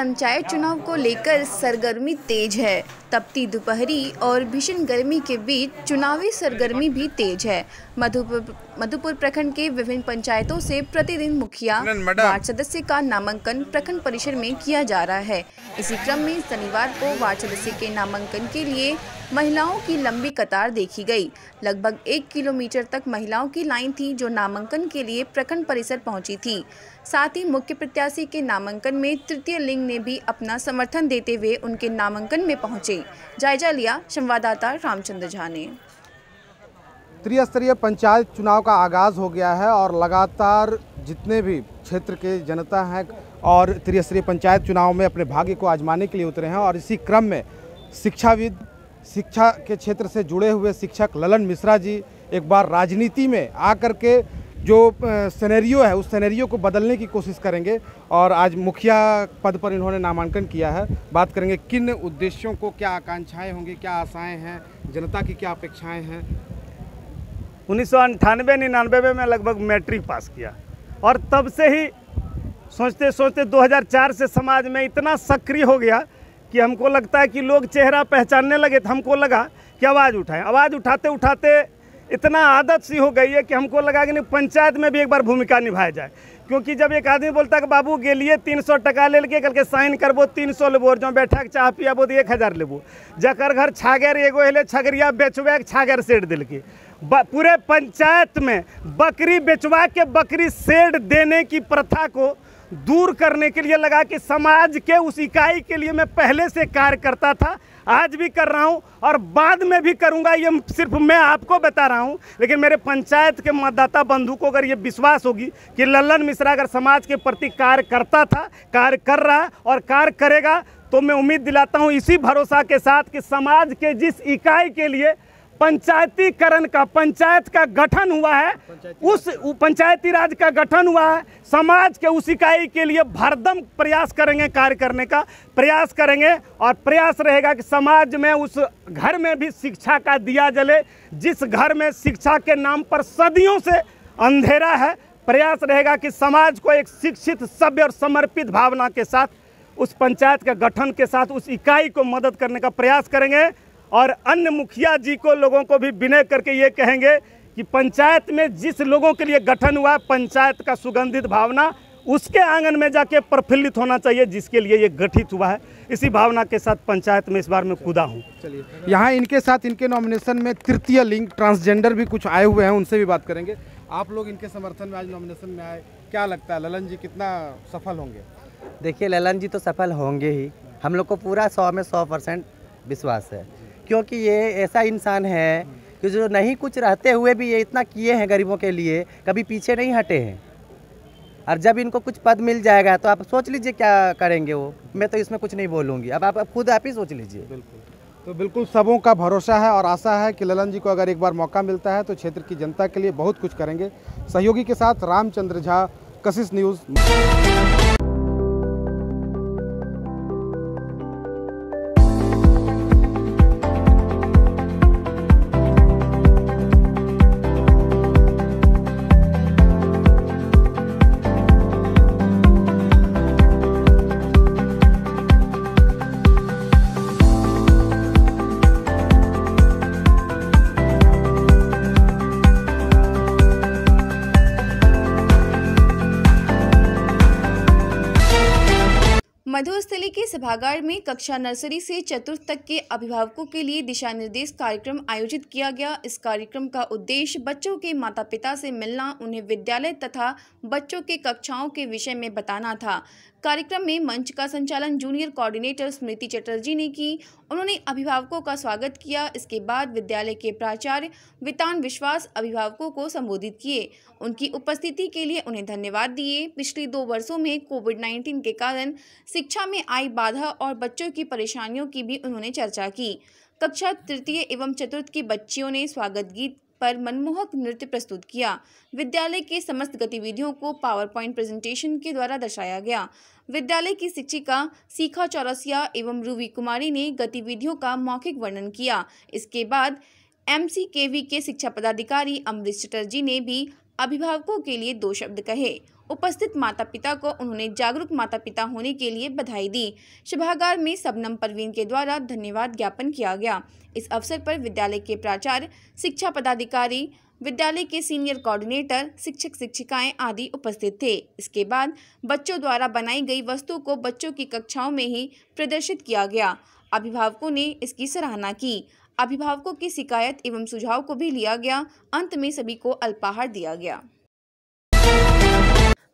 पंचायत चुनाव को लेकर सरगर्मी तेज है। तपती दोपहरी और भीषण गर्मी के बीच चुनावी सरगर्मी भी तेज है। मधुपुर प्रखंड के विभिन्न पंचायतों से प्रतिदिन मुखिया वार्ड सदस्य का नामांकन प्रखंड परिसर में किया जा रहा है। इसी क्रम में शनिवार को वार्ड सदस्य के नामांकन के लिए महिलाओं की लंबी कतार देखी गई। लगभग 1 किलोमीटर तक महिलाओं की लाइन थी जो नामांकन के लिए प्रखंड परिसर पहुंची थी। साथ ही मुख्य प्रत्याशी के नामांकन में तृतीय लिंग ने भी अपना समर्थन देते हुए उनके नामांकन में पहुंचे। जायजा लिया संवाददाता रामचंद्र झा ने। त्रिस्तरीय पंचायत चुनाव का आगाज हो गया है और लगातार जितने भी क्षेत्र के जनता हैं और त्रिस्तरीय पंचायत चुनाव में अपने भाग्य को आजमाने के लिए उतरे हैं। और इसी क्रम में शिक्षाविद, शिक्षा के क्षेत्र से जुड़े हुए शिक्षक ललन मिश्रा जी एक बार राजनीति में आकर के जो सिनेरियो है उस सिनेरियो को बदलने की कोशिश करेंगे। और आज मुखिया पद पर इन्होंने नामांकन किया है। बात करेंगे किन उद्देश्यों को, क्या आकांक्षाएं होंगी, क्या आशाएं हैं, जनता की क्या अपेक्षाएं हैं। 1998-99 में मैं लगभग मैट्रिक पास किया और तब से ही सोचते सोचते 2004 से समाज में इतना सक्रिय हो गया कि हमको लगता है कि लोग चेहरा पहचानने लगे। तो हमको लगा कि आवाज़ उठाएं। आवाज़ उठाते उठाते इतना आदत सी हो गई है कि हमको लगा कि नहीं, पंचायत में भी एक बार भूमिका निभाया जाए। क्योंकि जब एक आदमी बोलता है कि बाबू गेलिए 300 टका ले के कल के साइन करबो 300 लेबो और जो बैठा के चाह पियाबो तो 1000 लेबो। जकर घर छागर एगो हेले छगरिया बेचवा के छागर सेट दिल के पूरे पंचायत में बकरी बेचवा के बकरी सेट देने की प्रथा को दूर करने के लिए लगा कि समाज के उस इकाई के लिए मैं पहले से कार्य करता था, आज भी कर रहा हूं और बाद में भी करूंगा। ये सिर्फ मैं आपको बता रहा हूं, लेकिन मेरे पंचायत के मतदाता बंधु को अगर ये विश्वास होगी कि ललन मिश्रा अगर समाज के प्रति कार्य करता था, कार्य कर रहा और कार्य करेगा, तो मैं उम्मीद दिलाता हूं इसी भरोसा के साथ कि समाज के जिस इकाई के लिए पंचायतीकरण का, पंचायत का गठन हुआ है, उस पंचायती राज का गठन हुआ है, समाज के उस इकाई के लिए भरदम प्रयास करेंगे, कार्य करने का प्रयास करेंगे। और प्रयास रहेगा कि समाज में उस घर में भी शिक्षा का दिया जले जिस घर में शिक्षा के नाम पर सदियों से अंधेरा है। प्रयास रहेगा कि समाज को एक शिक्षित, सभ्य और समर्पित भावना के साथ उस पंचायत के गठन के साथ उस इकाई को मदद करने का प्रयास करेंगे। और अन्य मुखिया जी को, लोगों को भी विनय करके ये कहेंगे कि पंचायत में जिस लोगों के लिए गठन हुआ, पंचायत का सुगंधित भावना उसके आंगन में जाके प्रफुल्लित होना चाहिए जिसके लिए ये गठित हुआ है। इसी भावना के साथ पंचायत में इस बार मैं कूदा हूँ। चलिए, यहाँ इनके साथ इनके नॉमिनेशन में तृतीय लिंग, ट्रांसजेंडर भी कुछ आए हुए हैं, उनसे भी बात करेंगे। आप लोग इनके समर्थन में आज नॉमिनेशन में आए, क्या लगता है ललन जी कितना सफल होंगे? देखिए, ललन जी तो सफल होंगे ही, हम लोग को पूरा 100 में 100% विश्वास है। क्योंकि ये ऐसा इंसान है कि जो नहीं कुछ रहते हुए भी ये इतना किए हैं गरीबों के लिए, कभी पीछे नहीं हटे हैं। और जब इनको कुछ पद मिल जाएगा तो आप सोच लीजिए क्या करेंगे वो। मैं तो इसमें कुछ नहीं बोलूँगी, अब आप खुद आप ही सोच लीजिए। तो बिल्कुल सबों का भरोसा है और आशा है कि ललन जी को अगर एक बार मौका मिलता है तो क्षेत्र की जनता के लिए बहुत कुछ करेंगे। सहयोगी के साथ रामचंद्र झा, कशिश न्यूज़। मधुस्थली के सभागार में कक्षा नर्सरी से चतुर्थ तक के अभिभावकों के लिए दिशा निर्देश कार्यक्रम आयोजित किया गया। इस कार्यक्रम का उद्देश्य बच्चों के माता पिता से मिलना, उन्हें विद्यालय तथा बच्चों के कक्षाओं के विषय में बताना था। कार्यक्रम में मंच का संचालन जूनियर कोऑर्डिनेटर स्मृति चटर्जी ने की। उन्होंने अभिभावकों का स्वागत किया। इसके बाद विद्यालय के प्राचार्य वितान विश्वास अभिभावकों को संबोधित किए। उनकी उपस्थिति के लिए उन्हें धन्यवाद दिए। पिछले 2 वर्षों में कोविड-19 के कारण शिक्षा में आई बाधा और बच्चों की परेशानियों की भी उन्होंने चर्चा की। कक्षा तृतीय एवं चतुर्थ की बच्चियों ने स्वागत गीत पर मनमोहक नृत्य प्रस्तुत किया। विद्यालय के समस्त गतिविधियों को पावर पॉइंट प्रेजेंटेशन के द्वारा दर्शाया गया। विद्यालय की शिक्षिका सीखा चौरसिया एवं रूबी कुमारी ने गतिविधियों का मौखिक वर्णन किया। इसके बाद MCKV के शिक्षा पदाधिकारी अमृत चटर्जी ने भी अभिभावकों के लिए 2 शब्द कहे। उपस्थित माता पिता को उन्होंने जागरूक माता पिता होने के लिए बधाई दी। सभागार में शबनम परवीन के द्वारा धन्यवाद ज्ञापन किया गया। इस अवसर पर विद्यालय के प्राचार्य, शिक्षा पदाधिकारी, विद्यालय के सीनियर कोऑर्डिनेटर, शिक्षक शिक्षिकाएं आदि उपस्थित थे। इसके बाद बच्चों द्वारा बनाई गई वस्तु को बच्चों की कक्षाओं में ही प्रदर्शित किया गया। अभिभावकों ने इसकी सराहना की। अभिभावकों की शिकायत एवं सुझाव को भी लिया गया। अंत में सभी को अल्पाहार दिया गया।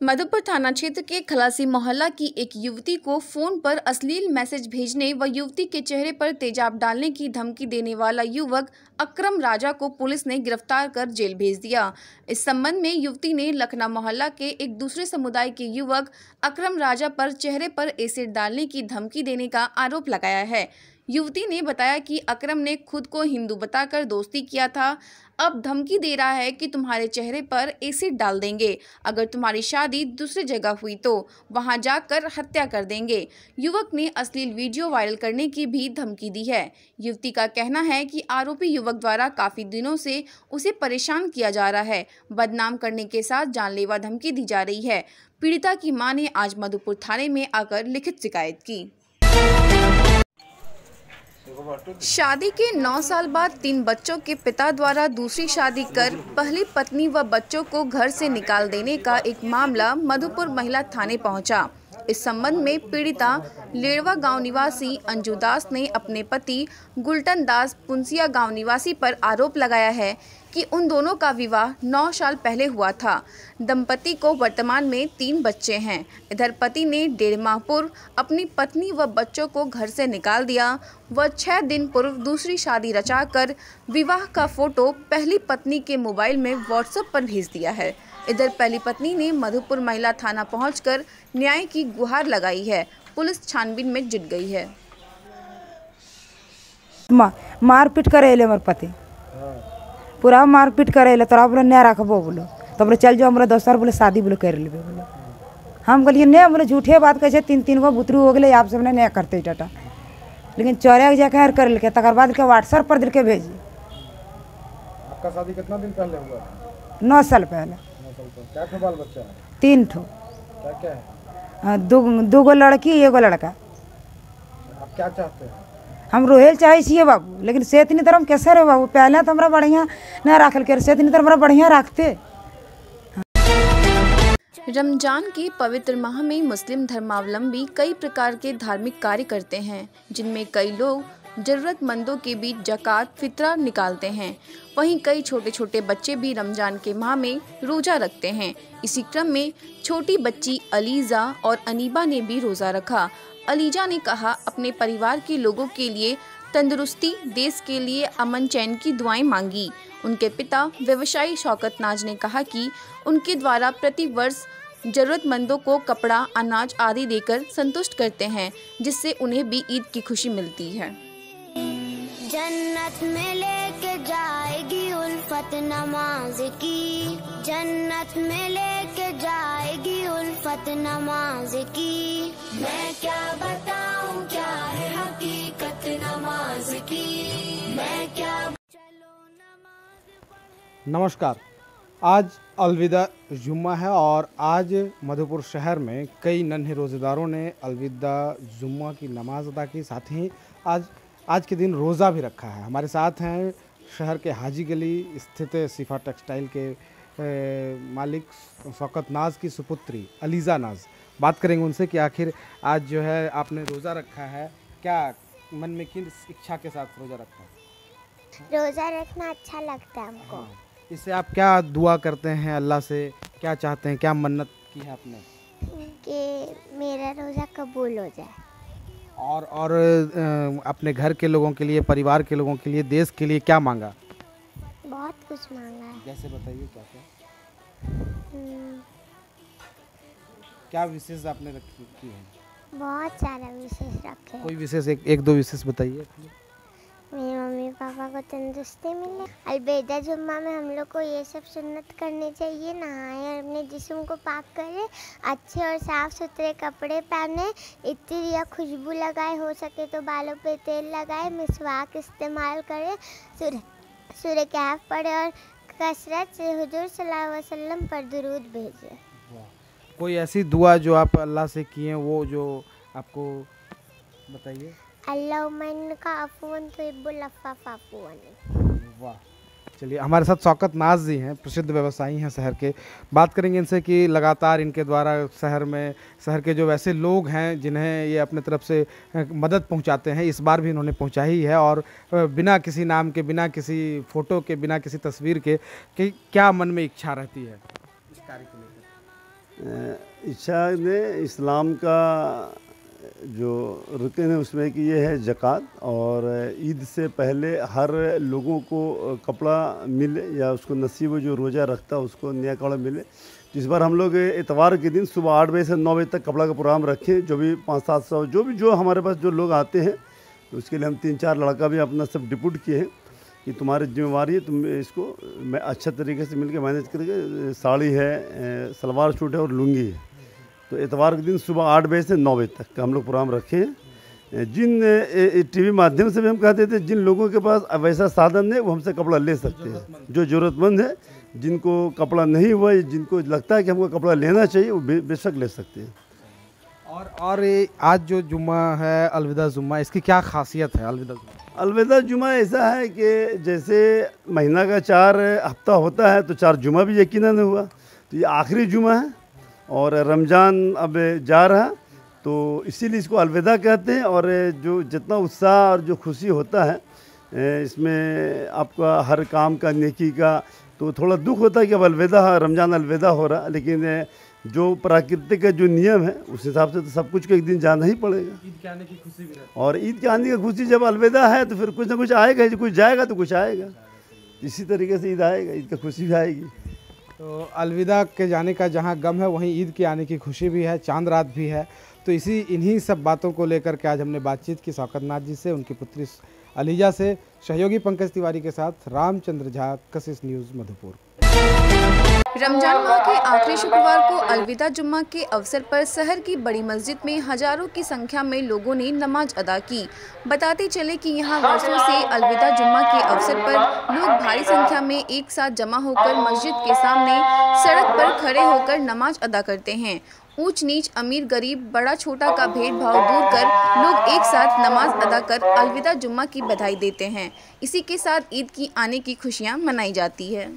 मधुपुर थाना क्षेत्र के खलासी मोहल्ला की एक युवती को फोन पर अश्लील मैसेज भेजने व युवती के चेहरे पर तेजाब डालने की धमकी देने वाला युवक अकरम राजा को पुलिस ने गिरफ्तार कर जेल भेज दिया। इस संबंध में युवती ने लखना मोहल्ला के एक दूसरे समुदाय के युवक अकरम राजा पर चेहरे पर एसिड डालने की धमकी देने का आरोप लगाया है। युवती ने बताया कि अकरम ने खुद को हिंदू बताकर दोस्ती किया था। अब धमकी दे रहा है कि तुम्हारे चेहरे पर एसिड डाल देंगे, अगर तुम्हारी शादी दूसरी जगह हुई तो वहां जाकर हत्या कर देंगे। युवक ने अश्लील वीडियो वायरल करने की भी धमकी दी है। युवती का कहना है कि आरोपी युवक द्वारा काफी दिनों से उसे परेशान किया जा रहा है, बदनाम करने के साथ जानलेवा धमकी दी जा रही है। पीड़िता की मां ने आज मधुपुर थाने में आकर लिखित शिकायत की। शादी के 9 साल बाद 3 बच्चों के पिता द्वारा दूसरी शादी कर पहली पत्नी व बच्चों को घर से निकाल देने का एक मामला मधुपुर महिला थाने पहुंचा। इस संबंध में पीड़िता लेड़वा गांव निवासी अंजू दास ने अपने पति गुलटन दास पुंसिया गांव निवासी पर आरोप लगाया है कि उन दोनों का विवाह 9 साल पहले हुआ था। दंपति को वर्तमान में 3 बच्चे हैं। इधर पति ने 1.5 माह पूर्व अपनी पत्नी व बच्चों को घर से निकाल दिया व 6 दिन पूर्व दूसरी शादी रचाकर विवाह का फोटो पहली पत्नी के मोबाइल में व्हाट्सएप पर भेज दिया है। इधर पहली पत्नी ने मधुपुर महिला थाना पहुंचकर न्याय की गुहार लगाई है। पुलिस छानबीन में जुट गई है। मारपीट करे मोर पति पूरा मारपीट करे तोरा बोले नहीं रखबो बोलो तो बोले चल जाओ बोले दोसर बोले शादी बोले कर लेबे बोले। हम कहलिए नहीं बोले झूठे बात कहे 3 गो बुतरू हो गए आप सब नहीं करते टाटा, लेकिन चौरे जाकर कर लेके तकर बाद के व्हाट्सएप पर दिल के भेजी। आपका शादी कितना दिन पहले हुआ? 9 साल पहले। क्या ठो बाल बच्चा है? 3 ठो। क्या क्या है? 2 गो लड़की 1 गो लड़का। आप क्या चाहते हैं? हम रोहेल चाहे छिए बाबू, लेकिन से इतनी तरह कैसे रहे बाबू? पहले तो हमारा बढ़िया न रखल कर से इतनी तरह हमारा बढ़िया रखते। रमजान के पवित्र माह में मुस्लिम धर्मावलंबी कई प्रकार के धार्मिक कार्य करते हैं, जिनमें कई लोग जरूरतमंदों के बीच ज़कात फितरा निकालते हैं। वहीं कई छोटे छोटे बच्चे भी रमजान के माह में रोज़ा रखते हैं। इसी क्रम में छोटी बच्ची अलीजा और अनीबा ने भी रोज़ा रखा। अलीजा ने कहा, अपने परिवार के लोगों के लिए तंदुरुस्ती, देश के लिए अमन चैन की दुआएं मांगी। उनके पिता व्यवसायी शौकत नाज ने कहा कि उनके द्वारा प्रति वर्ष जरूरतमंदों को कपड़ा, अनाज आदि देकर संतुष्ट करते हैं, जिससे उन्हें भी ईद की खुशी मिलती है। जन्नत में लेके जाएगी उल्फत नमाज की, जन्नत में लेके जाएगी उल्फत नमाज की। मैं क्या बताऊं क्या है हकीकत नमाज की, मैं क्या। नमस्कार, आज अलविदा जुम्मा है और आज मधुपुर शहर में कई नन्हे रोज़ेदारों ने अलविदा जुम्मा की नमाज अदा की। साथ ही आज के दिन रोज़ा भी रखा है। हमारे साथ हैं शहर के हाजी गली स्थित सिफा टेक्सटाइल के मालिक शौकत नाज की सुपुत्री अलीजा नाज। बात करेंगे उनसे कि आखिर आज जो है आपने रोज़ा रखा है, क्या मन में किन इच्छा के साथ रोज़ा रखा है? रोज़ा रखना अच्छा लगता है हमको। इससे आप क्या दुआ करते हैं अल्लाह से, क्या चाहते हैं, क्या मन्नत की है आपने? कि मेरा रोज़ा कबूल हो जाए। और अपने घर के लोगों के लिए, परिवार के लोगों के लिए, देश के लिए क्या मांगा? बहुत कुछ मांगा है। जैसे बताइए क्या क्या विशेष आपने रखी की है? बहुत सारा विशेष रखे। कोई विशेष एक दो विशेष बताइए। मेरे मम्मी पापा को तंदुरुस्ती मिले। अलविदा जुम्मा में हम लोग को ये सब सुन्नत करनी चाहिए। नहाए और अपने जिस्म को पाक करें, अच्छे और साफ़ सुथरे कपड़े पहने, इत्र या खुशबू लगाए, हो सके तो बालों पे तेल लगाए, मिसवाक इस्तेमाल करें, सूरह कहफ पढ़े और कसरत से हुजूर सल्लल्लाहु अलैहि वसल्लम पर दुरूद भेजें। कोई ऐसी दुआ जो आप अल्लाह से किए वो जो आपको बताइए। अल्लाहुम्मा का अफ़वन तुहिब्बुल अफ़्फ़ फ़अफ़ू अन्नी। वाह, चलिए हमारे साथ शौकत नाज जी हैं, प्रसिद्ध व्यवसायी हैं शहर के। बात करेंगे इनसे कि लगातार इनके द्वारा शहर के जो वैसे लोग हैं जिन्हें ये अपने तरफ से मदद पहुंचाते हैं, इस बार भी इन्होंने पहुंचाई है और बिना किसी नाम के, बिना किसी फ़ोटो के, बिना किसी तस्वीर के कि क्या मन में इच्छा रहती है इस कार्य को लेकर? इच्छा ने इस्लाम का जो रुकन है उसमें कि ये है ज़कात, और ईद से पहले हर लोगों को कपड़ा मिले या उसको नसीब हो जो रोज़ा रखता है उसको नया कपड़ा मिले। तो इस बार हम लोग इतवार के दिन सुबह 8 बजे से 9 बजे तक कपड़ा का प्रोग्राम रखें। जो भी 500-700 जो हमारे पास जो लोग आते हैं तो उसके लिए हम 3-4 लड़का भी अपना सब डिप्यूट किए हैं कि तुम्हारी जिम्मेवारी है, तुम इसको मैं अच्छा तरीके से मिलकर मैनेज करके। साड़ी है, सलवार सूट है और लुंगी है। तो इतवार के दिन सुबह 8 बजे से 9 बजे तक का हम लोग प्रोग्राम रखे हैं। जिन टीवी माध्यम से भी हम कहते थे जिन लोगों के पास वैसा साधन है वो हमसे कपड़ा ले सकते हैं। जो ज़रूरतमंद है, जिनको कपड़ा नहीं हुआ, जिनको लगता है कि हमको कपड़ा लेना चाहिए, वो बेशक ले सकते हैं। और आज जो जुम्मा है अलविदा जुम्मा, इसकी क्या खासियत है? अलविदा जुम्मा ऐसा है कि जैसे महीना का 4 हफ्ता होता है तो 4 जुम्मा भी यकीनन हुआ, तो ये आखिरी जुम्मा है और रमज़ान अब जा रहा, तो इसीलिए इसको अलविदा कहते हैं। और जो जितना उत्साह और जो खुशी होता है इसमें आपका हर काम का, नेकी का, तो थोड़ा दुख होता है कि अब अलविदा, रमज़ान अलविदा हो रहा, लेकिन जो प्राकृतिक का जो नियम है उस हिसाब से तो सब कुछ को एक दिन जाना ही पड़ेगा। ईद के आने की खुशी भी रहती है। और ईद के आने की खुशी जब अलविदा है तो फिर कुछ ना कुछ आएगा, कुछ जाएगा तो कुछ आएगा। इसी तरीके से ईद आएगा, ईद की खुशी भी आएगी। तो अलविदा के जाने का जहाँ गम है वहीं ईद के आने की खुशी भी है, चांद रात भी है। तो इन्हीं सब बातों को लेकर के आज हमने बातचीत की शौकत नाज जी से, उनकी पुत्री अलीजा से। सहयोगी पंकज तिवारी के साथ रामचंद्र झा, कशिश न्यूज़, मधुपुर। रमजान माह के आखिरी शुक्रवार को अलविदा जुम्मा के अवसर पर शहर की बड़ी मस्जिद में हजारों की संख्या में लोगों ने नमाज अदा की। बताते चले कि यहां वर्षों से अलविदा जुम्मा के अवसर पर लोग भारी संख्या में एक साथ जमा होकर मस्जिद के सामने सड़क पर खड़े होकर नमाज अदा करते हैं। ऊंच नीच, अमीर गरीब, बड़ा छोटा का भेदभाव दूर कर लोग एक साथ नमाज अदा कर अलविदा जुम्मा की बधाई देते हैं। इसी के साथ ईद की आने की खुशियाँ मनाई जाती है।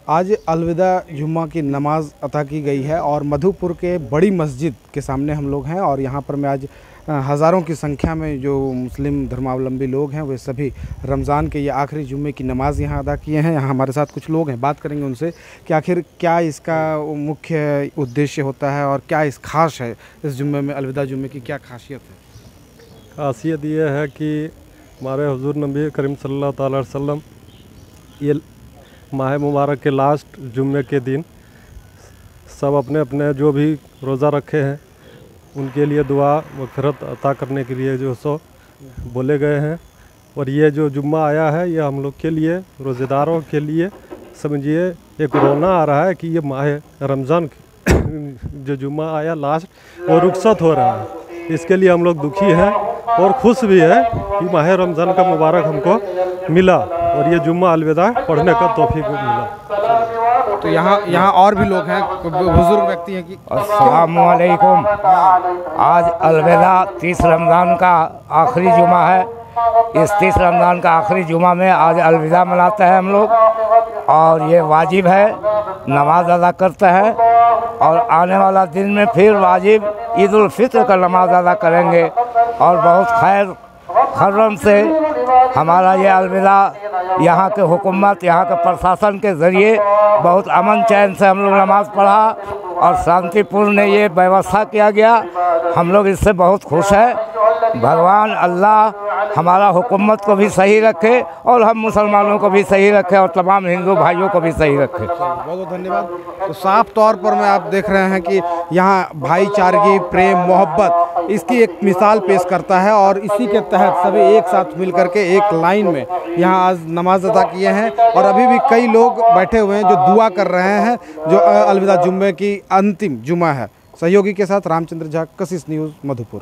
आज अलविदा जुम्मा की नमाज़ अता की गई है और मधुपुर के बड़ी मस्जिद के सामने हम लोग हैं और यहाँ पर मैं आज हज़ारों की संख्या में जो मुस्लिम धर्मावलंबी लोग हैं वे सभी रमज़ान के ये आखिरी जुम्मे की नमाज़ यहाँ अदा किए हैं। यहाँ हमारे साथ कुछ लोग हैं, बात करेंगे उनसे कि आखिर क्या इसका मुख्य उद्देश्य होता है और क्या इस खास है इस जुम्मे में, अलविदा जुम्मे की क्या खासियत है? खासियत ये है कि हमारे हुजूर नबी करीम सल्लल्लाहु अलैहि वसल्लम ये माह मुबारक के लास्ट जुम्मे के दिन सब अपने अपने जो भी रोज़ा रखे हैं उनके लिए दुआ मग़फ़िरत अता करने के लिए जो सो बोले गए हैं। और ये जो जुम्मा आया है ये हम लोग के लिए, रोज़ेदारों के लिए समझिए एक रोना आ रहा है कि ये माह रमज़ान जो जुम्मा आया लास्ट वो रुखसत हो रहा है। इसके लिए हम लोग दुखी हैं और खुश भी है कि माह रमज़ान का मुबारक हमको मिला और ये जुम्मा अलविदा पढ़ने का तौफीक मिला। तो यहाँ और भी लोग हैं, बुजुर्ग व्यक्ति हैं कि अस्सलामु अलैकुम। आज अलविदा 30 रमज़ान का आखिरी जुमा है। इस 30 रमज़ान का आखिरी जुमा में आज अलविदा मनाते हैं हम लोग और ये वाजिब है, नमाज अदा करते हैं और आने वाला दिन में फिर वाजिब ईद उल फित्र का नमाज अदा करेंगे और बहुत खैर खर्रम से हमारा ये अलविदा यहाँ के हुकूमत, यहाँ के प्रशासन के ज़रिए बहुत अमन चैन से हम लोग नमाज़ पढ़ा और शांतिपूर्ण ये व्यवस्था किया गया। हम लोग इससे बहुत खुश हैं। भगवान अल्लाह हमारा हुकूमत को भी सही रखे और हम मुसलमानों को भी सही रखे और तमाम हिंदू भाइयों को भी सही रखे। बहुत बहुत धन्यवाद। तो साफ तौर पर मैं आप देख रहे हैं कि यहाँ भाईचारगी, प्रेम, मोहब्बत इसकी एक मिसाल पेश करता है और इसी के तहत सभी एक साथ मिलकर के एक लाइन में यहाँ आज नमाज अदा किए हैं और अभी भी कई लोग बैठे हुए हैं जो दुआ कर रहे हैं जो अलविदा जुम्मे की अंतिम जुमा है। सहयोगी के साथ रामचंद्र झा, कशिश न्यूज़, मधुपुर।